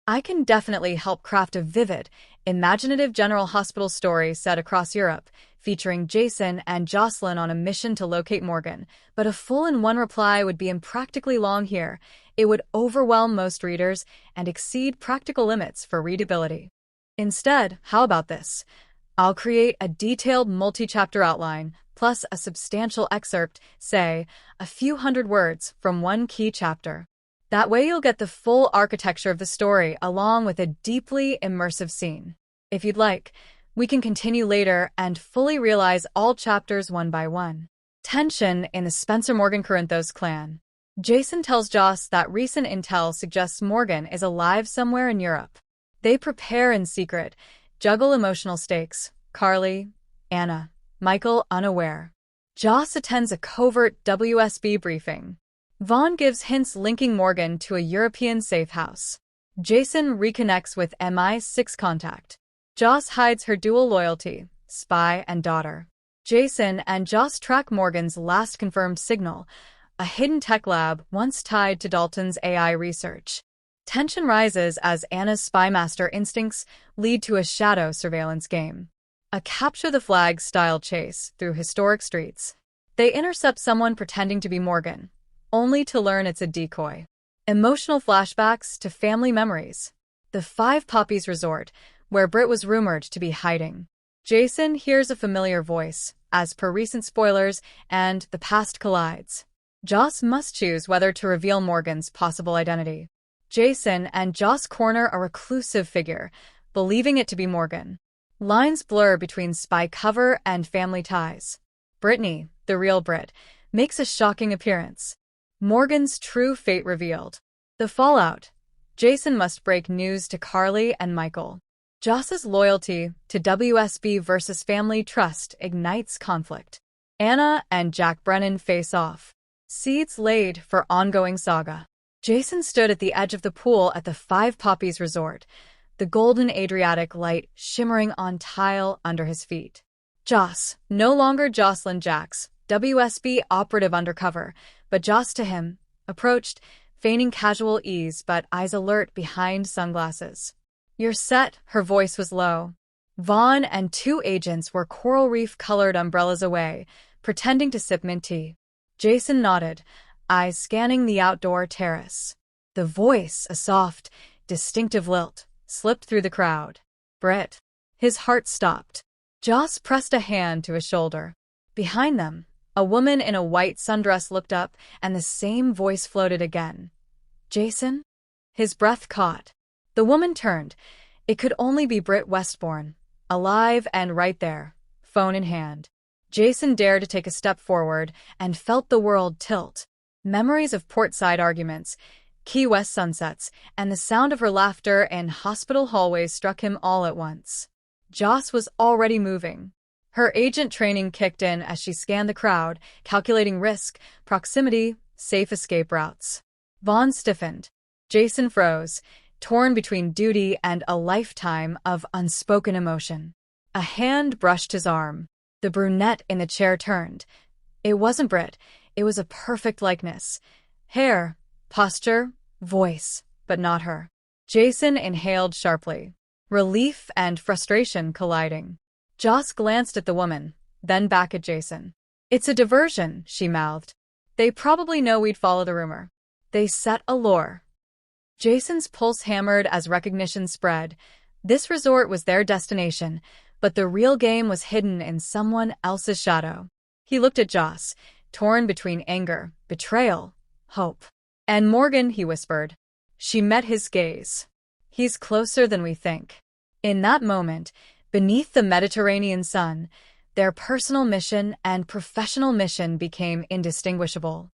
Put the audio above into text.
I can definitely help craft a vivid, imaginative General Hospital story set across Europe, featuring Jason and Jocelyn on a mission to locate Morgan. But a full-in-one reply would be impractically long here. It would overwhelm most readers and exceed practical limits for readability. Instead, how about this? I'll create a detailed multi-chapter outline, plus a substantial excerpt, say, a few hundred words from one key chapter. That way you'll get the full architecture of the story along with a deeply immersive scene. If you'd like, we can continue later and fully realize all chapters one by one. Tension in the Spencer Morgan Corinthos clan. Jason tells Joss that recent intel suggests Morgan is alive somewhere in Europe. They prepare in secret, juggle emotional stakes. Carly, Anna, Michael unaware. Joss attends a covert WSB briefing. Vaughn gives hints linking Morgan to a European safe house. Jason reconnects with MI6 contact. Joss hides her dual loyalty, spy and daughter. Jason and Joss track Morgan's last confirmed signal, a hidden tech lab once tied to Dalton's AI research. Tension rises as Anna's spymaster instincts lead to a shadow surveillance game. A capture-the-flag-style chase through historic streets. They intercept someone pretending to be Morgan, only to learn it's a decoy. Emotional flashbacks to family memories. The Five Poppies Resort, where Britt was rumored to be hiding. Jason hears a familiar voice, as per recent spoilers, and the past collides. Joss must choose whether to reveal Morgan's possible identity. Jason and Joss corner a reclusive figure, believing it to be Morgan. Lines blur between spy cover and family ties. Brittany, the real Britt, makes a shocking appearance. Morgan's true fate revealed. The fallout. Jason must break news to Carly and Michael. Joss's loyalty to WSB versus family trust ignites conflict. Anna and Jack Brennan face off. Seeds laid for ongoing saga. Jason stood at the edge of the pool at the Five Poppies Resort, the golden Adriatic light shimmering on tile under his feet. Joss, no longer Jocelyn Jacks, WSB operative undercover, but Joss to him, approached, feigning casual ease but eyes alert behind sunglasses. "You're set," her voice was low. Vaughn and two agents were coral reef-colored umbrellas away, pretending to sip mint tea. Jason nodded, eyes scanning the outdoor terrace. The voice, a soft, distinctive lilt, slipped through the crowd. "Britt." His heart stopped. Joss pressed a hand to his shoulder. Behind them, a woman in a white sundress looked up, and the same voice floated again. "Jason?" His breath caught. The woman turned. It could only be Britt Westbourne, alive and right there, phone in hand. Jason dared to take a step forward and felt the world tilt. Memories of portside arguments, Key West sunsets, and the sound of her laughter in hospital hallways struck him all at once. Joss was already moving. Her agent training kicked in as she scanned the crowd, calculating risk, proximity, safe escape routes. Vaughn stiffened. Jason froze, torn between duty and a lifetime of unspoken emotion. A hand brushed his arm. The brunette in the chair turned. It wasn't Britt. It was a perfect likeness. Hair, posture, voice, but not her. Jason inhaled sharply. Relief and frustration colliding. Joss glanced at the woman, then back at Jason. "It's a diversion," she mouthed. "They probably know we'd follow the rumor. They set a lure." Jason's pulse hammered as recognition spread. This resort was their destination, but the real game was hidden in someone else's shadow. He looked at Joss, torn between anger, betrayal, hope. "And Morgan," he whispered. She met his gaze. "He's closer than we think." In that moment, beneath the Mediterranean sun, their personal mission and professional mission became indistinguishable.